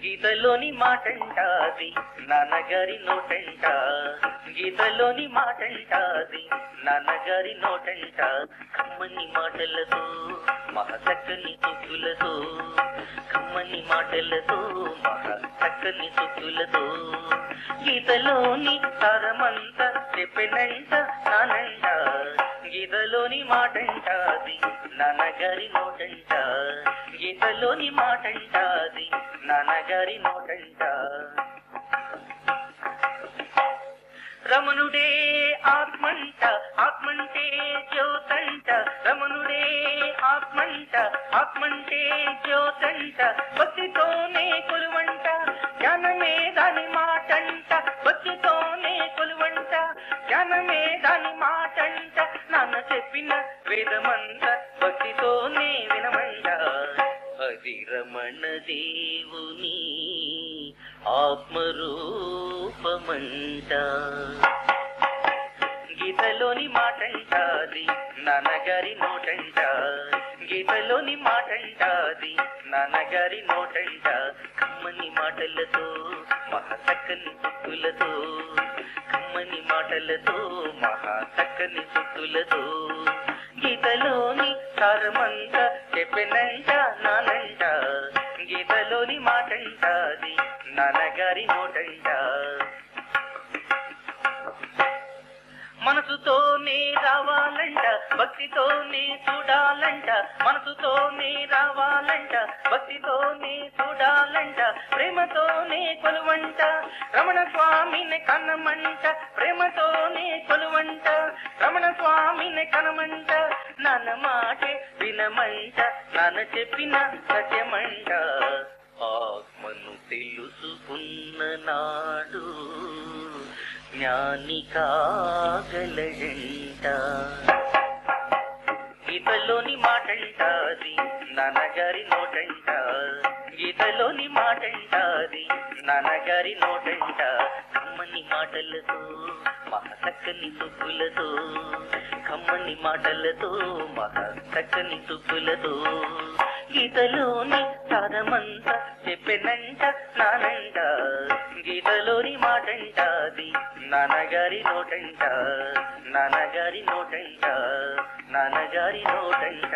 గీతలోని మాటంటాది నాన్నగారి నోటంట, గీతలోని మాటంటాది నాన్నగారి నోటంట. కమ్మని మాటలతో మహా చక్కని చుక్కులతో, కమ్మని మాటలతో మహా చక్కని చుక్కులతో, గీతలోని సారమంతా చెప్పెనంట నానంట. గీతలోని మాటంటాది నాన్నగారి నోటంట, గీతలోని మాటంటాది నాన్నగారి నోటంట. రమణుడే ఆత్మంట, ఆత్మంటే జ్యోతంట, రమణుడే ఆత్మంట, ఆత్మంటే జ్యోతంట. భక్తితోనే కొలువంట, జ్ఞానమే దాని మాటంట, భక్తితోనే కొలువంట, జ్ఞానమే దాని మాటంట. నాన్న చెప్పిన వేదమంత భక్తితోనే వినమంట. అది రమణ దేవుని ఆత్మరూపమంట. గీతలోని మాటంటాది నాన్నగారి నోటంట, గీతలోని మాటంటాది నాన్నగారి నోటంట. కమ్మని మాటలతో మహా చక్కని చుక్కులతో, కమ్మని మాటలతో మహా చక్కని చుక్కులతో, గీతలోని సారమంతా చెప్పెనంట నానంట. గీతలోని మాటంటాది నాన్నగారి నోటంట. మనసుతోనే రావాలంట, భక్తితోనే చూడాలంట, మనసుతోనే రావాలంట, భక్తితోనే చూడాలంట, ప్రేమతోనే కొలువంట, రమణ స్వామిని కనమంట, ప్రేమతోనే కొలువంట, రమణ స్వామిని కనమంట. నాన్న మాటే వినమంట, నాన్న చెప్పిన సత్యమంట. ఆత్మను తెలుసుకున్న నాడు జ్ఞాని కాగలడంట. గీతలోని మాటంటాది నాన్నగారి నోటంట, గీతలోని మాటంటాది నాన్నగారి నోటంట. కమ్మని మాటలతో మహా చక్కని చుక్కులతో, కమ్మని మాటలతో మహా చక్కని చుక్కులతో, గీతలోని సారమంతా చెప్పెనంట నానంట. గీతలోని మాటంటాది నాన్నగారి నోటంట, నాన్నగారి నోటంట, నాన్నగారి నోటంట.